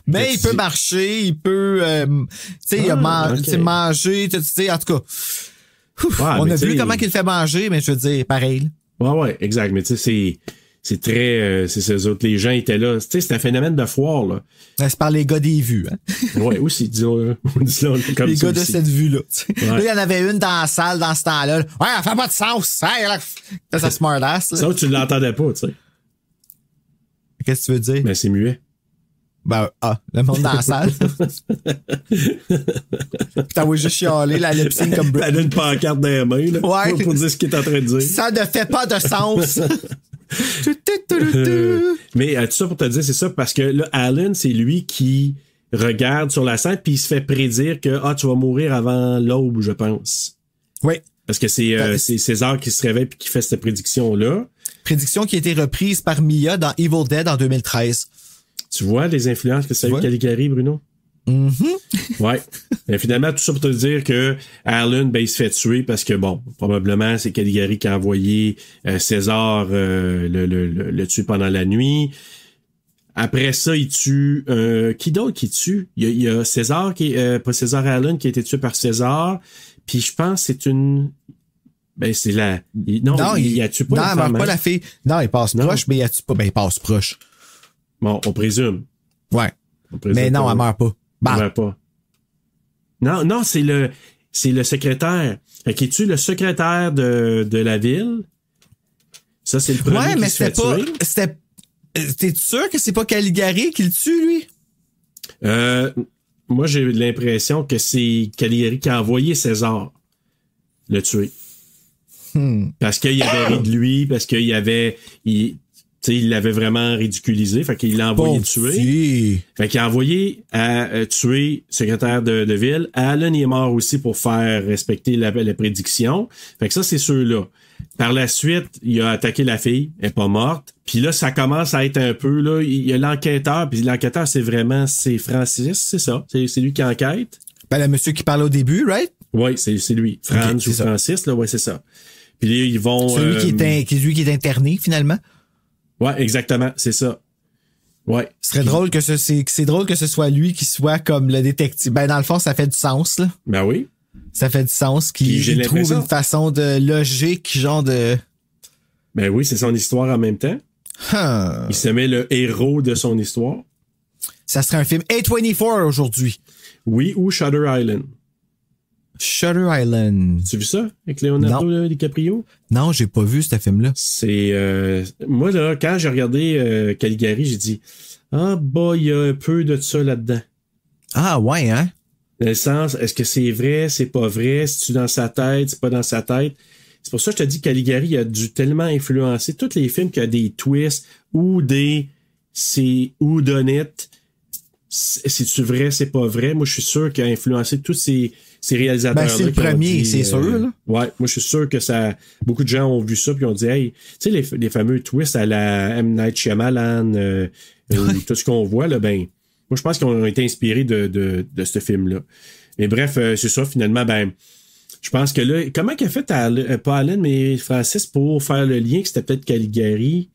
Mais il peut marcher, il peut manger, tu sais, en tout cas. On a vu comment qu'il fait manger, mais je veux dire, pareil.
Ouais, exact. Mais tu sais, c'est très... c'est ces autres, les gens étaient là. Tu sais, c'est un phénomène de foire, là.
C'est par les gars des vues, hein.
Ouais, aussi, disons comme
les
ça
gars de
aussi.
cette vue-là.
Ouais.
Là, il y en avait une dans la salle, dans ce temps-là. Ouais, elle fait pas de sens. Hey, là, fais ça smartass, là.
Ça, tu l'entendais pas, tu sais.
Qu'est-ce que tu veux dire?
Ben, c'est muet.
Ben, le monde dans la salle. Putain, oui, juste chialer, la lip-sync comme Brit.
Elle a une pancarte dans les mains, là.
Ouais.
Pour dire ce qu'il est en train de dire.
Ça ne fait pas de sens.
Mais tout ça pour te dire, c'est ça, parce que là, Alan, c'est lui qui regarde sur la scène puis il se fait prédire que tu vas mourir avant l'aube, je pense.
Oui.
Parce que c'est César qui se réveille puis qui fait cette prédiction-là.
Prédiction qui a été reprise par Mia dans Evil Dead en 2013.
Tu vois les influences que ça a eu Caligari, Bruno? Ouais. Mais finalement, tout ça pour te dire que Alan, ben, il se fait tuer parce que, bon, probablement, c'est Caligari qui a envoyé César le tuer pendant la nuit. Après ça, il tue... qui d'autre qui tue? Il y a César, pas César Alan, qui a été tué par César. Puis je pense que c'est une... Ben, c'est la... Non, il a tué pas la femme.
Non, pas la fille. Non, il passe proche, mais il a tué pas. Ben, il passe proche.
Bon, on présume.
Ouais. Mais non, elle meurt pas.
Elle meurt pas. Non, c'est le secrétaire. Fait qu'il tue le secrétaire de la ville. Ça, c'est le premier qui se fait tuer.
T'es sûr que c'est pas Caligari qui le tue, lui?
Moi, j'ai l'impression que c'est Caligari qui a envoyé César le tuer. Parce qu'il avait ri de lui, parce qu'il avait... Il l'avait vraiment ridiculisé, fait qu'il l'a envoyé tuer. Fait qu'il a envoyé à tuer le secrétaire de ville. Alan est mort aussi pour faire respecter la prédiction. Fait que ça, c'est ceux-là. Par la suite, il a attaqué la fille, elle est pas morte. Puis là, ça commence à être un peu, là, il y a l'enquêteur, puis l'enquêteur, c'est Francis, c'est ça. C'est lui qui enquête.
Ben, le monsieur qui parle au début, right?
Oui, c'est lui. Franz ou Francis, là, ouais, c'est ça. Puis là, ils vont...
C'est lui qui est interné, finalement.
Ouais, exactement, c'est ça. Ouais.
C'est drôle que c'est drôle que ce soit lui qui soit comme le détective. Ben, dans le fond, ça fait du sens, là.
Ben oui.
Ça fait du sens qu'il trouve une façon de logique, genre de...
Ben oui, c'est son histoire en même temps. Il se met le héros de son histoire.
Ça serait un film A24 aujourd'hui.
Oui, ou Shutter Island.
Shutter Island.
Tu as vu ça avec Leonardo DiCaprio?
Non, j'ai pas vu ce film-là.
C'est moi là, quand j'ai regardé Caligari, j'ai dit il y a un peu de ça là-dedans.
Ah ouais, hein?
Dans le sens, est-ce que c'est vrai, c'est pas vrai, c'est-tu dans sa tête, c'est pas dans sa tête? C'est pour ça que je te dis que Caligari a dû tellement influencer tous les films qui ont des twists ou c'est whodunit. C'est-tu vrai, c'est pas vrai? Moi, je suis sûr qu'il a influencé tous ces réalisateurs-là.
Ben, c'est le premier, c'est sûr. Là.
Ouais, moi, je suis sûr que beaucoup de gens ont vu ça puis ont dit, hey, tu sais, les fameux twists à la M. Night Shyamalan, tout ce qu'on voit, là, ben, moi, je pense qu'on a été inspirés de ce film-là. Mais bref, c'est ça, finalement, ben, je pense que là, comment qu'il a fait, pas Alan, mais Francis, pour faire le lien que c'était peut-être Caligari,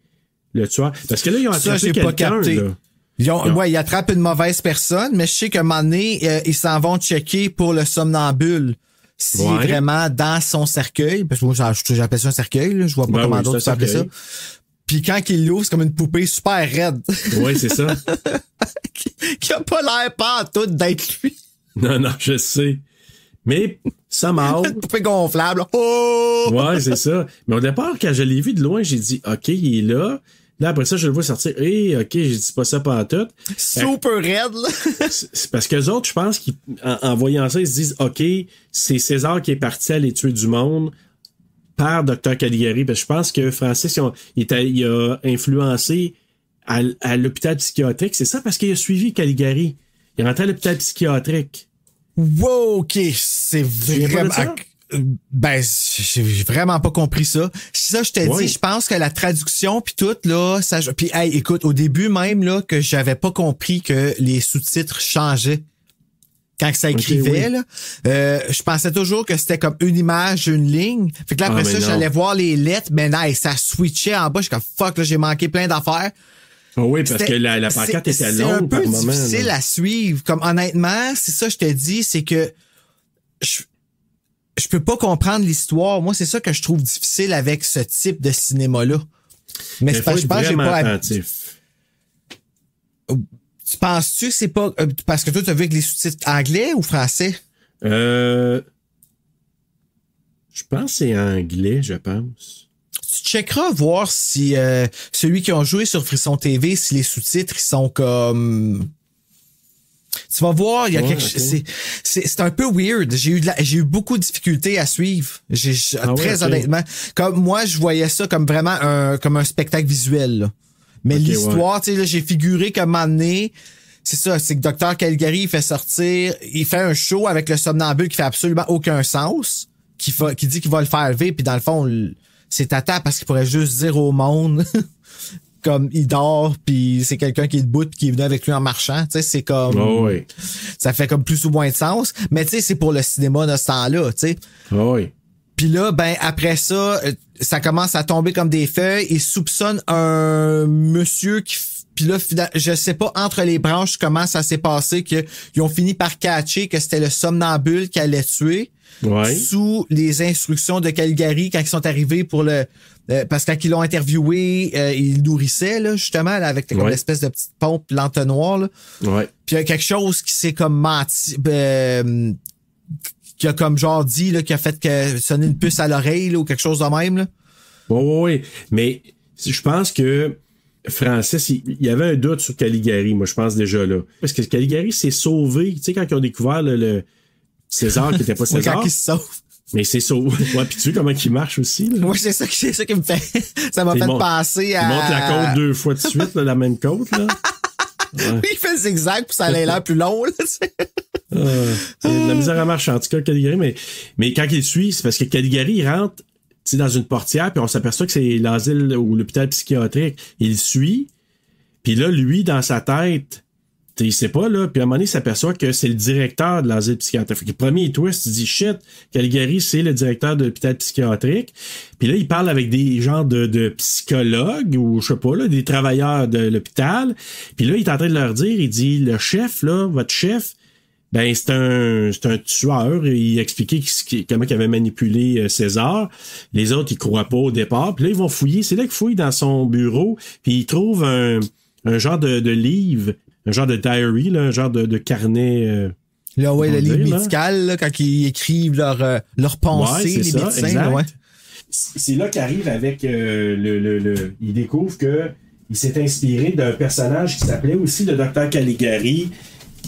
le tueur? Parce que là, ils ont attrapé quelqu'un, là.
Ils attrapent une mauvaise personne, mais je sais qu'à un moment donné, ils s'en vont checker pour le somnambule. S'il est vraiment dans son cercueil. Parce que moi, j'appelle ça un cercueil, là. Je vois pas comment d'autres s'appellent ça. Puis quand il l'ouvre, c'est comme une poupée super raide.
Oui, c'est ça.
qui a pas l'air pas tout d'être lui.
Non, je sais. Mais ça m'a
une poupée gonflable. Oh!
Ouais, c'est ça. Mais au départ, quand je l'ai vu de loin, j'ai dit, OK, il est là. Là, après ça, je le vois sortir. OK, j'ai dit pas ça pantoute.
Super raide, là.
C'est parce qu'eux autres, je pense qu'en voyant ça, ils se disent, OK, c'est César qui est parti aller tuer du monde par Dr. Caligari. Parce que je pense que Francis, il a influencé à l'hôpital psychiatrique. C'est ça parce qu'il a suivi Caligari. Il est rentré à l'hôpital psychiatrique.
Wow, OK. C'est vraiment... Ben, j'ai vraiment pas compris ça. Ça, je t'ai dit, je pense que la traduction puis tout, là, ça... Puis, hey, écoute, au début même, là, que j'avais pas compris que les sous-titres changeaient quand ça écrivait, là. Je pensais toujours que c'était comme une image, une ligne. Fait que là, après ça, j'allais voir les lettres, mais non, ça switchait en bas. Je suis comme, fuck, là, j'ai manqué plein d'affaires.
Oui, parce que la pancarte était longue par moment. C'est
difficile à suivre. Comme, honnêtement, c'est ça, je te dis, c'est que je peux pas comprendre l'histoire. Moi, c'est ça que je trouve difficile avec ce type de cinéma-là. Mais c'est pas, je pense que j'ai pas attentif. Tu penses-tu que c'est pas... parce que toi, tu as vu avec les sous-titres anglais ou français?
Je pense que c'est anglais, je pense.
Tu checkeras voir si celui qui ont joué sur Frisson TV, si les sous-titres ils sont comme... Tu vas voir, il y a quelque chose. C'est un peu weird. J'ai eu beaucoup de difficultés à suivre. Très honnêtement. Comme moi, je voyais ça comme vraiment un spectacle visuel. Là. Mais l'histoire, tu sais, là, j'ai figuré qu'à un moment donné, c'est ça, c'est que Dr. Caligari, il fait un show avec le somnambule qui fait absolument aucun sens, qui dit qu'il va le faire lever, puis dans le fond, c'est tata parce qu'il pourrait juste dire au monde comme il dort puis c'est quelqu'un qui est debout puis qui est venu avec lui en marchant, tu sais, c'est comme
oui.
Ça fait comme plus ou moins de sens, mais tu sais c'est pour le cinéma de ce temps-là, tu sais.
Oui.
Puis là ben après ça commence à tomber comme des feuilles et soupçonne un monsieur qui puis là je sais pas entre les branches comment ça s'est passé que ils ont fini par catcher que c'était le somnambule qui allait tuer.
Ouais.
Sous les instructions de Caligari quand ils sont arrivés pour parce que quand ils l'ont interviewé, il le nourrissait là justement là, avec comme l'espèce de petite pompe l'entonnoir là.
Ouais.
Puis il y a quelque chose qui s'est comme menti qui a comme genre dit là qui a fait que sonner une puce à l'oreille là, ou quelque chose de même là.
Oui. Mais je pense que Francis, il y avait un doute sur Caligari, moi je pense déjà là. Parce que Caligari s'est sauvé, tu sais quand ils ont découvert le César qui était pas César.
Quand il se sauve.
Mais c'est sauvé. Ouais, puis tu vois comment il marche aussi. Là.
Oui, c'est ça qui me fait. Ça m'a fait penser à.
Il monte la côte 2 fois de suite, là, la même côte. Là.
Ouais. Oui, il fait le zigzag puis ça a l'air plus long. Là,
la misère à marcher en tout cas, Caligari. Mais quand il suit, c'est parce que Caligari, il rentre dans une portière puis on s'aperçoit que c'est l'asile ou l'hôpital psychiatrique. Il suit. Puis là, lui, dans sa tête... il sait pas, là. Puis à un moment donné, il s'aperçoit que c'est le directeur de l'asile psychiatrique. Le premier twist, il dit, shit, Caligari, c'est le directeur de l'hôpital psychiatrique. Puis là, il parle avec des genres de psychologues ou, je sais pas, là, des travailleurs de l'hôpital. Puis là, il est en train de leur dire, il dit, le chef, là, votre chef, ben, c'est un tueur. Il expliquait comment il avait manipulé César. Les autres, ils croient pas au départ. Puis là, ils vont fouiller. C'est là qu'ils fouillent dans son bureau. Puis ils trouvent un genre de livre. Un genre de diary, là, un genre de carnet.
Là, ouais, le livre médical, là, quand ils écrivent leurs pensées, les
ça,
médecins.
Exact.
Ouais.
C'est là qu'arrive avec il découvre que il s'est inspiré d'un personnage qui s'appelait aussi le docteur Caligari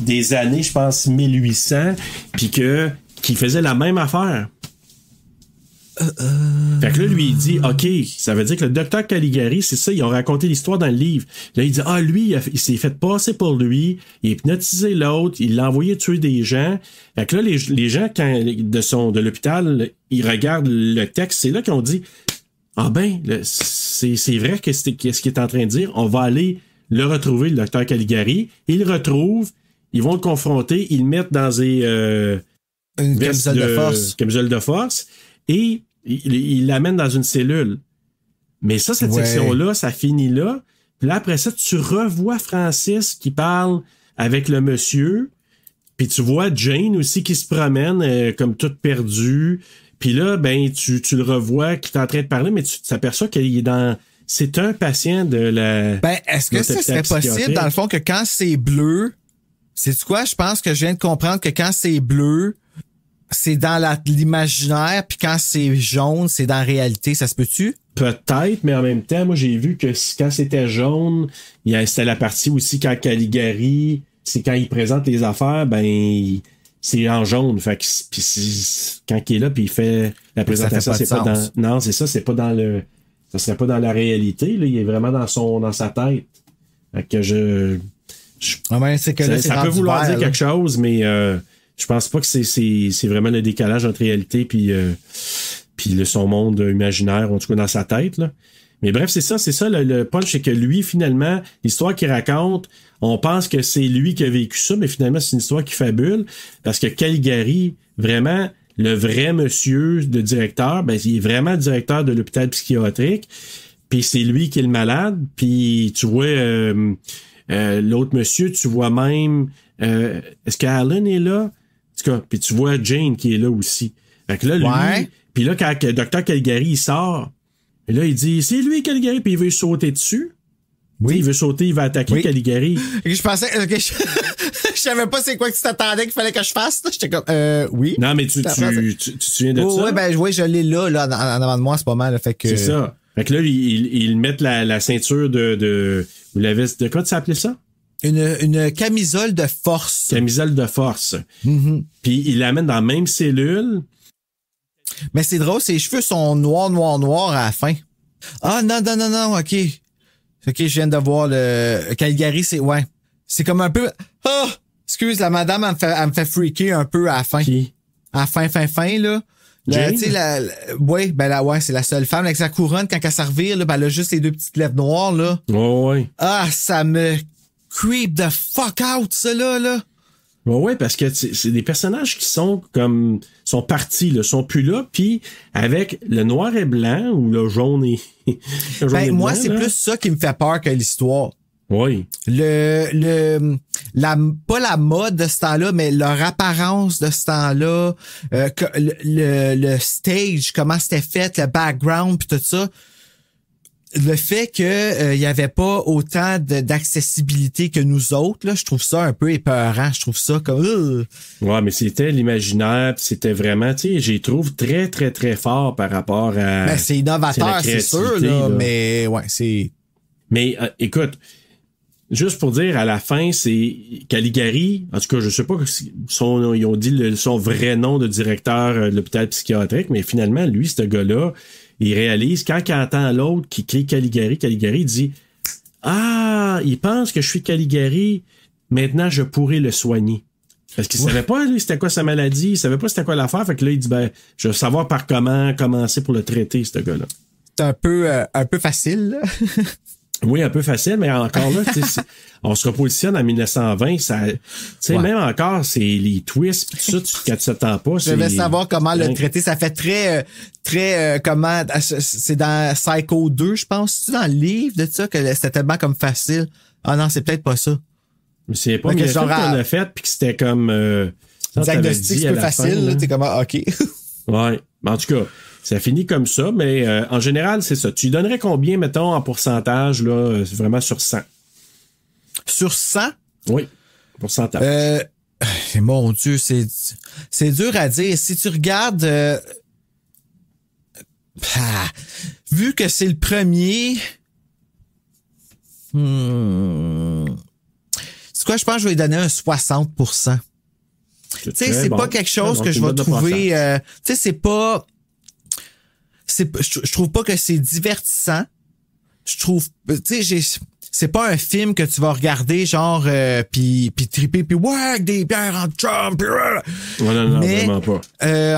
des années, je pense, 1800, puis qui faisait la même affaire. Fait que là, lui, il dit, OK, ça veut dire que le docteur Caligari, c'est ça, ils ont raconté l'histoire dans le livre. Là, il dit, lui, il s'est fait passer pour lui, il a hypnotisé l'autre, il l'a envoyé tuer des gens. Fait que là, les gens, quand de l'hôpital, ils regardent le texte, c'est là qu'ils ont dit, c'est vrai que ce qu'il est en train de dire, on va aller le retrouver, le docteur Caligari. Ils le retrouvent, ils vont le confronter, ils le mettent dans une
camisole de force.
Camisole de force. Et il l'amène dans une cellule. Mais ça, cette section-là, ça finit là. Puis là, après ça, tu revois Francis qui parle avec le monsieur. Puis tu vois Jane aussi qui se promène comme toute perdue. Puis là, ben, tu le revois qui est en train de parler, mais tu t'aperçois qu'il est dans... C'est un patient de la...
Ben, est-ce que ce serait possible, dans le fond, que quand c'est bleu... C'est quoi? Je pense que je viens de comprendre que quand c'est bleu... c'est dans l'imaginaire, puis quand c'est jaune, c'est dans la réalité. Ça se peut-tu?
Peut-être, mais en même temps, moi, j'ai vu que quand c'était jaune, c'était la partie aussi quand Caligari, c'est quand il présente les affaires, ben, c'est en jaune. Fait que, quand il est là, puis il fait la présentation, c'est pas dans... Non, c'est ça, c'est pas dans le... Ça serait pas dans la réalité, là. Il est vraiment dans sa tête. Fait que
c'est que là,
ça peut vouloir dire quelque chose, mais... je pense pas que c'est vraiment le décalage entre réalité puis son monde imaginaire, en tout cas dans sa tête, là. Mais bref, c'est ça le punch, c'est que lui, finalement, l'histoire qu'il raconte, on pense que c'est lui qui a vécu ça, mais finalement, c'est une histoire qui fabule, parce que Caligari, vraiment, le vrai monsieur de directeur, ben, il est vraiment directeur de l'hôpital psychiatrique, puis c'est lui qui est le malade, puis tu vois l'autre monsieur, tu vois même... est-ce qu'Alan est là? En tout cas, puis tu vois Jane qui est là aussi. Fait que là, lui, puis là, quand le docteur Caligari, il sort, et là, il dit, c'est lui Caligari, puis il veut sauter dessus. Oui. Il veut sauter, il va attaquer Caligari.
Je pensais, je savais pas c'est quoi que tu t'attendais qu'il fallait que je fasse. J'étais comme, oui.
Non, mais tu te souviens de ça?
Oui, je l'ai là, en avant de moi, c'est pas mal. Fait que...
C'est ça. Fait que là, ils mettent la ceinture de vous l'avez, de quoi tu appelais ça?
Une camisole de force.
Camisole de force.
Mm-hmm.
Puis il l'amène dans la même cellule.
Mais c'est drôle, ses cheveux sont noirs à la fin. Ah, non, OK. OK, je viens de voir le Caligari, c'est... Ouais. C'est comme un peu... Excuse, la madame, elle me fait freaker un peu à la fin.
Qui?
À la fin, là.
Jane?
Ouais, c'est la seule femme avec sa couronne. Quand elle se revire, là, ben, elle a juste les 2 petites lèvres noires, là.
Ouais.
Ah, ça me creep the fuck out, ça, là.
Ouais, parce que c'est des personnages qui sont partis, là, sont plus là, puis avec le noir et blanc ou le jaune et le jaune et
moi,
blanc,
c'est
là.
plus ça qui me fait peur que l'histoire.
Oui.
Pas la mode de ce temps-là, mais leur apparence de ce temps-là, le stage, comment c'était fait, le background puis tout ça. Le fait que y avait pas autant d'accessibilité que nous autres, là, je trouve ça un peu épeurant. Je trouve ça comme...
Ouais, mais c'était l'imaginaire, puis c'était vraiment, tu sais, j'y trouve très, très, très fort par rapport à...
Ben, c'est innovateur, c'est sûr, là, mais ouais, c'est...
Mais écoute, juste pour dire, à la fin, c'est Caligari, en tout cas, je sais pas ils ont dit son vrai nom de directeur de l'hôpital psychiatrique, mais finalement, lui, ce gars-là, il réalise, quand il entend l'autre qui crie Caligari, il dit « Ah, il pense que je suis Caligari, maintenant je pourrais le soigner. » Parce qu'il savait pas, lui, c'était quoi sa maladie, il savait pas c'était quoi l'affaire, fait que là, il dit « Ben, je veux savoir par comment commencer pour le traiter, ce gars-là. »
C'est un peu facile, là.
Oui, un peu facile, mais encore là, on se repositionne en 1920, ça, tu sais, même encore, c'est les twists, pis tout ça, quand tu t'attends pas.
Je vais savoir comment le traiter. Ça fait très, comment, c'est dans Psycho 2, je pense. C'est dans le livre de ça que c'était tellement comme facile. Ah non, c'est peut-être pas ça.
Mais c'est pas, mais qu'on a fait, puis que c'était comme,
diagnostic, c'est peu facile, là, t'es comme, OK.
Ouais. En tout cas, ça finit comme ça, mais en général, c'est ça. Tu lui donnerais combien, mettons, en pourcentage, là, vraiment sur 100? Sur 100? Oui, pourcentage.
Mon Dieu, c'est dur à dire. Si tu regardes... vu que c'est le premier... C'est quoi, je pense que je vais lui donner un 60%. Tu sais, c'est pas quelque chose que je vais trouver... tu sais, c'est pas... Je trouve pas que c'est divertissant. Je trouve, tu sais, c'est pas un film que tu vas regarder genre puis triper puis ouais avec des bières en chum puis
non, mais, vraiment pas.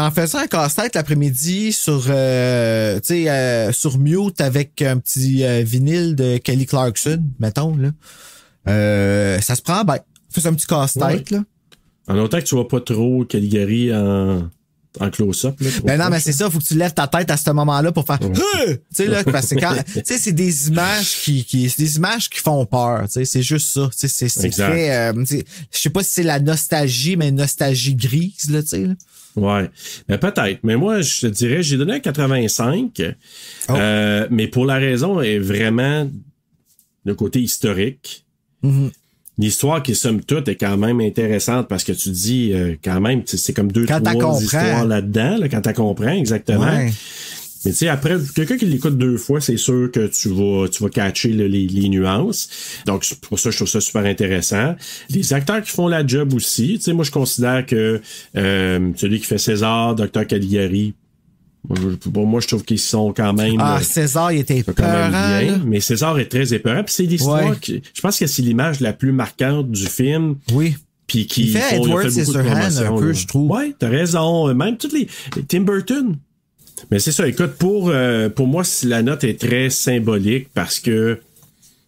En faisant un casse-tête l'après-midi sur sur mute avec un petit vinyle de Kelly Clarkson, mettons là. Ça se prend bien. Fais un petit casse-tête là.
En autant que tu vois pas trop Caligari en close-up. Là,
ben non, mais c'est ça, faut que tu lèves ta tête à ce moment-là pour faire tu sais là, parce que quand tu sais c'est des images c'est des images qui font peur, tu sais, c'est juste ça, tu sais c'est très je sais pas si c'est la nostalgie mais une nostalgie grise là, tu sais là.
Ouais, ben peut-être, mais moi je te dirais j'ai donné un 85. Mais pour la raison est vraiment le côté historique. Mm-hmm. L'histoire qui, somme toute, est quand même intéressante parce que tu dis, quand même, c'est comme 2-3 histoires là-dedans, là, quand t'as compris, exactement. Ouais. Mais tu sais, après, quelqu'un qui l'écoute 2 fois, c'est sûr que tu vas catcher là, les nuances. Donc, pour ça, je trouve ça super intéressant. Les acteurs qui font la job aussi, tu sais, moi, je considère que celui qui fait César, Dr. Caligari, moi, je trouve qu'ils sont quand même...
Ah, César, il était épeurant.
Bien, mais César est très épeurant. Puis c'est l'histoire qui... Je pense que c'est l'image la plus marquante du film.
Oui.
Puis qui
il fait Edward Scissorhands un peu, je trouve.
Ouais, t'as raison. Même toutes les Tim Burton. Mais c'est ça. Écoute, pour moi, la note est très symbolique parce que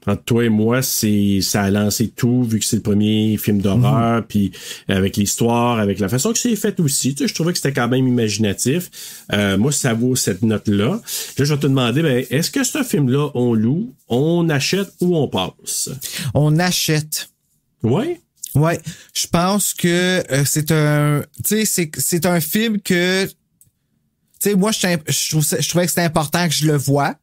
entre toi et moi, ça a lancé tout, vu que c'est le premier film d'horreur, puis avec l'histoire, avec la façon que c'est fait aussi. Tu sais, je trouvais que c'était quand même imaginatif. Moi, ça vaut cette note-là. Là, je vais te demander, ben, est-ce que ce film-là, on loue, on achète ou on passe? On achète. Oui?
Ouais. Je pense que c'est un... Tu sais, c'est un film que... Tu sais, moi, je trouvais que c'était important que je le voie.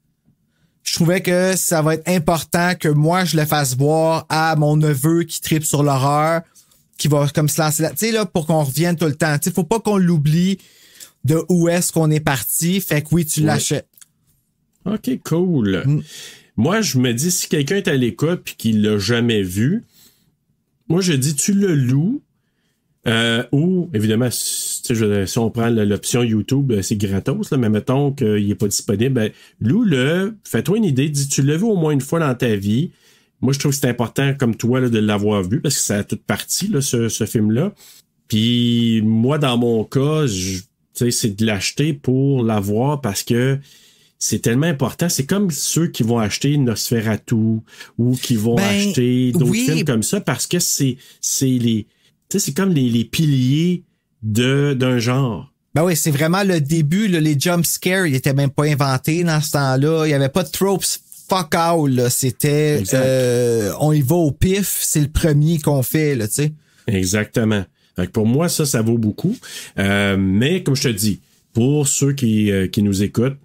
Je trouvais que ça va être important que moi, je le fasse voir à mon neveu qui tripe sur l'horreur, qui va comme se lancer là. Tu sais, là, pour qu'on revienne tout le temps. Tu sais, faut pas qu'on l'oublie de où est-ce qu'on est parti. Fait que oui, tu l'achètes.
OK, cool. Moi, je me dis, si quelqu'un est à l'écoute puis qu'il l'a jamais vu, moi, je dis, tu le loues. Ou, évidemment, si on prend l'option YouTube, c'est gratos, là, mais mettons qu'il n'est pas disponible, ben, loue-le, fais-toi une idée, dis, tu l'as vu au moins une fois dans ta vie. Moi, je trouve que c'est important, comme toi, là, de l'avoir vu, parce que ça a toute partie, là, ce film-là. Puis, moi, dans mon cas, Tu sais, c'est de l'acheter pour l'avoir parce que c'est tellement important. C'est comme ceux qui vont acheter Nosferatu ou qui vont acheter d'autres films comme ça parce que c'est les, tu sais, c'est comme les piliers d'un genre.
Ben oui, c'est vraiment le début, là, les jump scares, ils étaient même pas inventés dans ce temps-là. Il y avait pas de tropes fuck out, là. C'était, on y va au pif, c'est le premier qu'on fait, là, tu sais.
Exactement. Fait que pour moi, ça vaut beaucoup. Mais comme je te dis, pour ceux qui nous écoutent,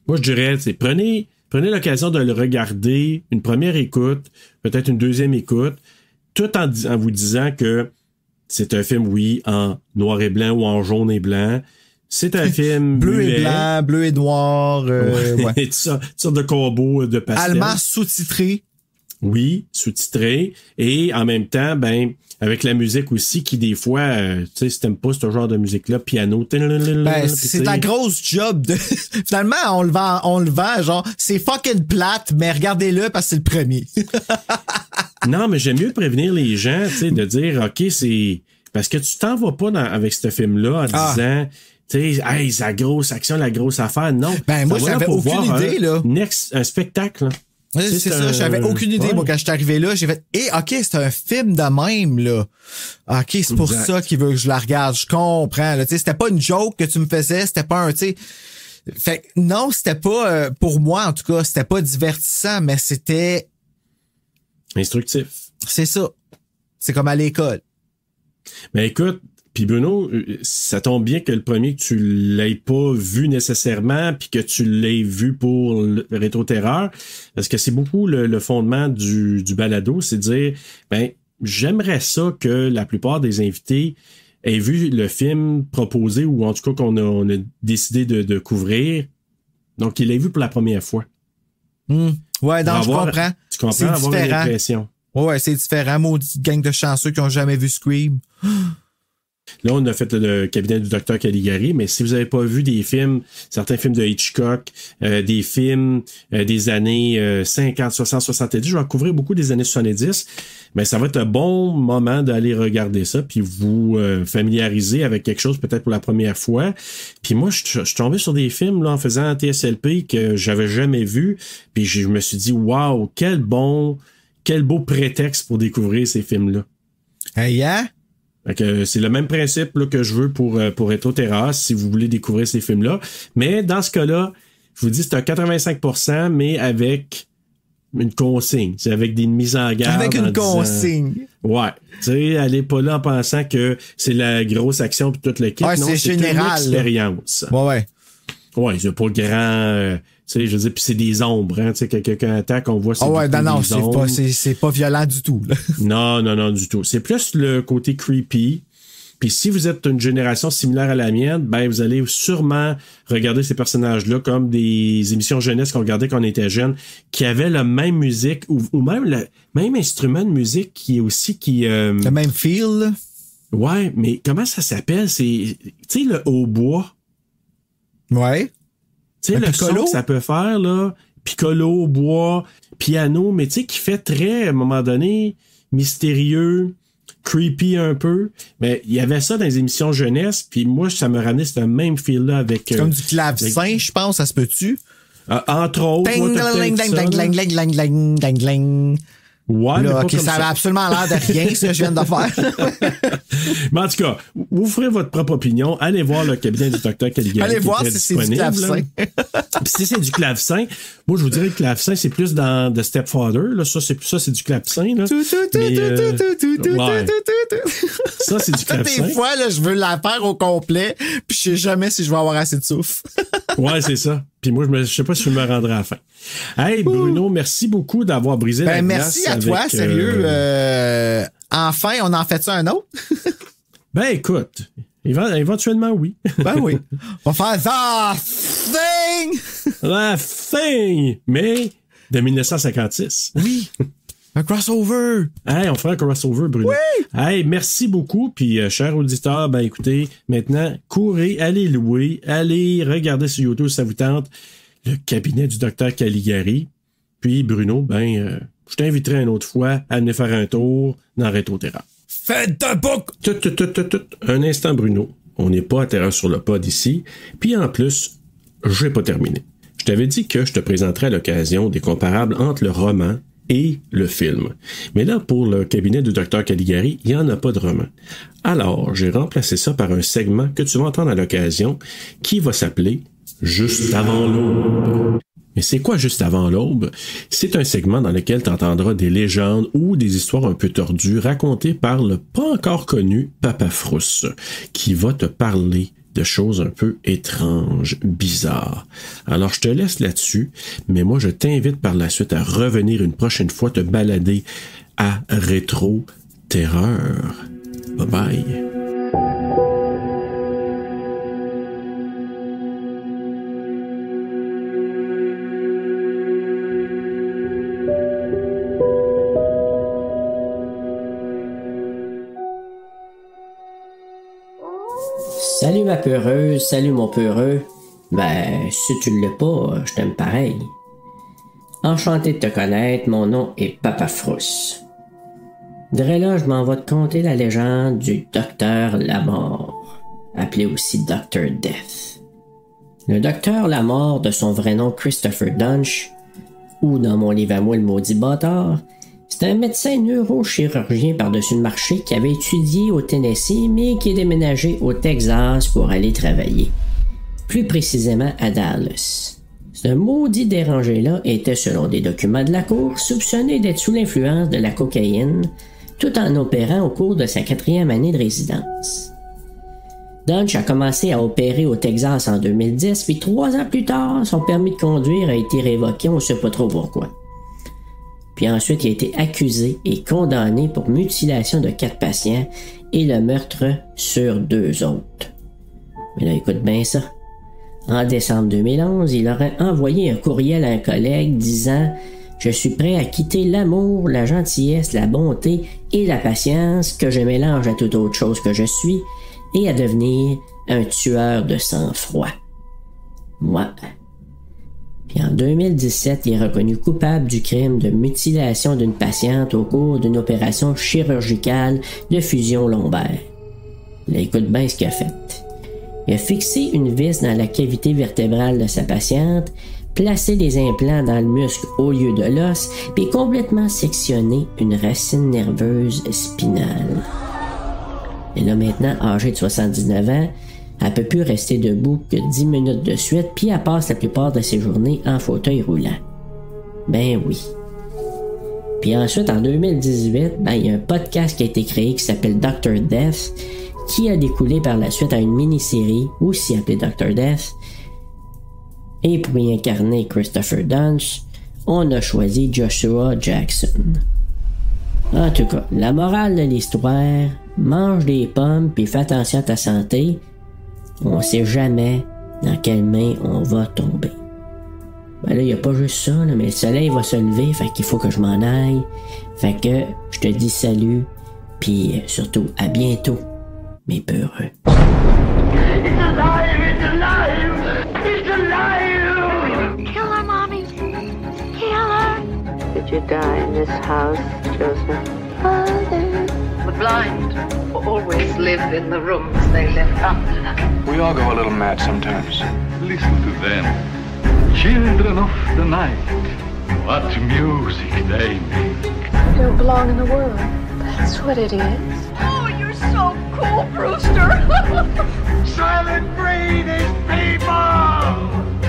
moi, je dirais, prenez l'occasion de le regarder, une première écoute, peut-être une deuxième écoute, tout en vous disant que c'est un film, oui, en noir et blanc ou en jaune et blanc. C'est un film
bleu et blanc, bleu et noir. Ouais.
Toutes sortes de combos de pastel.
Allemand sous-titré.
Oui, sous-titré. Et en même temps, ben, avec la musique aussi, qui des fois, tu sais, si t'aimes pas ce genre de musique-là, piano.
Ben, c'est la grosse job de. Finalement, on le vend, genre, c'est fucking plate, mais regardez-le parce que c'est le premier.
Non, mais j'aime mieux prévenir les gens, tu sais, de dire, OK, c'est. Parce que tu t'en vas pas avec ce film-là en disant. Tu sais, hey, la grosse action, la grosse affaire. Non.
Ben, moi, j'avais aucune idée, là.
Un spectacle, là.
C'est ça, j'avais aucune idée, moi, quand je suis arrivé là, j'ai fait, OK, c'est un film de même, là. OK, c'est pour ça qu'il veut que je la regarde, je comprends, là. Tu sais, c'était pas une joke que tu me faisais, c'était pas un, tu sais. Fait que, non, c'était pas, pour moi, en tout cas, c'était pas divertissant, mais c'était.
Instructif.
C'est ça. C'est comme à l'école.
Ben, écoute, puis Bruno, ça tombe bien que le premier que tu l'aies pas vu nécessairement puis que tu l'aies vu pour le Rétro-Terreur, parce que c'est beaucoup le fondement du balado, c'est de dire, ben, j'aimerais ça que la plupart des invités aient vu le film proposé ou en tout cas qu'on a décidé de couvrir, donc qu'ils l'aient vu pour la première fois.
Ouais, donc je comprends.
Tu comprends, avoir une impression.
Ouais, c'est différent. Maudite gang de chanceux qui ont jamais vu Scream.
Là, on a fait le cabinet du Dr. Caligari, mais si vous n'avez pas vu des films, certains films de Hitchcock, des films des années 50, 60, 70, je vais couvrir beaucoup des années 70, mais ça va être un bon moment d'aller regarder ça, puis vous familiariser avec quelque chose peut-être pour la première fois. Puis moi, je suis tombé sur des films là en faisant un TSLP que j'avais jamais vu, puis je me suis dit, waouh, quel beau prétexte pour découvrir ces films-là.
Hey, hein?
Fait que c'est le même principe là, que je veux pour Rétro-Terreur, si vous voulez découvrir ces films-là. Mais dans ce cas-là, je vous dis, c'est un 85%, mais avec une consigne. C'est avec des mises en garde.
Avec une consigne.
Ouais. Tu sais, allez pas là en pensant que c'est la grosse action puis toute l'équipe.
Ouais,
non,
c'est général.
Une expérience.
Ouais.
Ouais, c'est pas grand... tu sais, je veux dire, puis c'est des ombres, hein. Tu sais, quand quelqu'un attaque, on voit c'est
c'est pas violent du tout, là.
Non, du tout. C'est plus le côté creepy. Puis si vous êtes une génération similaire à la mienne, ben vous allez sûrement regarder ces personnages-là comme des émissions jeunesse qu'on regardait quand on était jeune, qui avaient la même musique ou même le même instrument de musique qui est aussi
le même feel, là.
Ouais, mais comment ça s'appelle? C'est, tu sais, le hautbois.
Ouais.
Tu sais, le son que ça peut faire, là, piccolo, bois, piano, mais tu sais, qui fait très, à un moment donné, mystérieux, creepy un peu. Mais il y avait ça dans les émissions jeunesse, puis moi, ça me ramenait ce même feel-là avec...
comme du clavecin, je pense, ça se peut-tu?
Entre autres. Ouais,
là, mais ça a absolument l'air de rien, ce que je viens de faire.
Mais en tout cas, vous ferez votre propre opinion. Allez voir le cabinet du Dr. Caligari.
Allez voir si c'est du clavecin.
Si c'est du clavecin, moi, je vous dirais que le clavecin, c'est plus dans The Stepfather. Là. Ça, c'est du clavecin. Là. Ouais. Ça, c'est du clavecin.
Des fois, là, je veux la faire au complet, puis je sais jamais si je vais avoir assez de souffle.
Ouais, c'est ça. Puis moi, je sais pas si je me rendrai à la fin. Hey, Bruno, merci beaucoup d'avoir brisé la glace.
Merci à toi, sérieux. Enfin, on en fait ça un autre?
Ben, écoute, éventuellement, oui.
Ben oui. On va faire
The Thing! Mais de 1956.
Oui. Un crossover!
Hey, on fera un crossover, Bruno.
Oui!
Hey, merci beaucoup. Puis, chers auditeurs, ben écoutez, maintenant, courez, allez louer, allez regarder sur YouTube si ça vous tente le cabinet du Dr. Caligari. Puis, Bruno, je t'inviterai une autre fois à venir faire un tour dans Rétro-Terreur.
Faites un book!
Un instant, Bruno. On n'est pas à Terreur sur le pod ici. Puis en plus, j'ai pas terminé. Je t'avais dit que je te présenterais à l'occasion des comparables entre le roman et le film. Mais là, pour le cabinet du Dr Caligari, il n'y en a pas de roman. Alors, j'ai remplacé ça par un segment que tu vas entendre à l'occasion qui va s'appeler « Juste avant l'aube ». Mais c'est quoi Juste avant l'aube? C'est un segment dans lequel tu entendras des légendes ou des histoires un peu tordues racontées par le pas encore connu Papa Frousse, qui va te parler de choses un peu étranges, bizarres. Alors, je te laisse là-dessus, mais moi, je t'invite par la suite à revenir une prochaine fois te balader à Rétro Terreur. Bye bye.
Salut ma peureuse, salut mon peureux. Ben, si tu l'as pas, je t'aime pareil. Enchanté de te connaître, mon nom est Papa Frousse. Dre là, je m'en vais te conter la légende du Docteur Lamort, appelé aussi Dr Death. Le Docteur Lamort, de son vrai nom Christopher Dunch, ou dans mon livre à moi le maudit bâtard, c'est un médecin neurochirurgien par-dessus le marché qui avait étudié au Tennessee, mais qui est déménagé au Texas pour aller travailler. Plus précisément à Dallas. Ce maudit dérangé-là était, selon des documents de la cour, soupçonné d'être sous l'influence de la cocaïne, tout en opérant au cours de sa 4e année de résidence. Dunch a commencé à opérer au Texas en 2010, puis 3 ans plus tard, son permis de conduire a été révoqué, on ne sait pas trop pourquoi. Puis ensuite, il a été accusé et condamné pour mutilation de 4 patients et le meurtre sur 2 autres. Mais là, écoute bien ça. En décembre 2011, il aurait envoyé un courriel à un collègue disant « Je suis prêt à quitter l'amour, la gentillesse, la bonté et la patience que je mélange à toute autre chose que je suis et à devenir un tueur de sang-froid. » Moi. Puis en 2017, il est reconnu coupable du crime de mutilation d'une patiente au cours d'une opération chirurgicale de fusion lombaire. Là, écoute bien ce qu'il a fait. Il a fixé une vis dans la cavité vertébrale de sa patiente, placé des implants dans le muscle au lieu de l'os, puis complètement sectionné une racine nerveuse spinale. Et là maintenant, âgée de 79 ans, elle peut plus rester debout que 10 minutes de suite, puis elle passe la plupart de ses journées en fauteuil roulant. Ben oui. Puis ensuite, en 2018, il y a un podcast qui a été créé qui s'appelle Dr Death, qui a découlé par la suite à une mini-série, aussi appelée Dr Death. Et pour y incarner Christopher Dunch, on a choisi Joshua Jackson. En tout cas, la morale de l'histoire, mange des pommes puis fais attention à ta santé. On sait jamais dans quelle main on va tomber. Ben là, il n'y a pas juste ça, là, mais le soleil va se lever, fait qu'il faut que je m'en aille. Fait que je te dis salut, puis surtout à bientôt, mes peureux.
It's alive! It's alive! It's alive!
Kill her, Mommy. Kill her.
Did you die in this house, Joseph?
Father.
The blind always live in the rooms they left up.
We all go a little mad sometimes.
Listen to them. Children of the night. What music they make.
You don't belong in the world.
That's what it is.
Oh, you're so cool, Brewster.
Silent breed is people!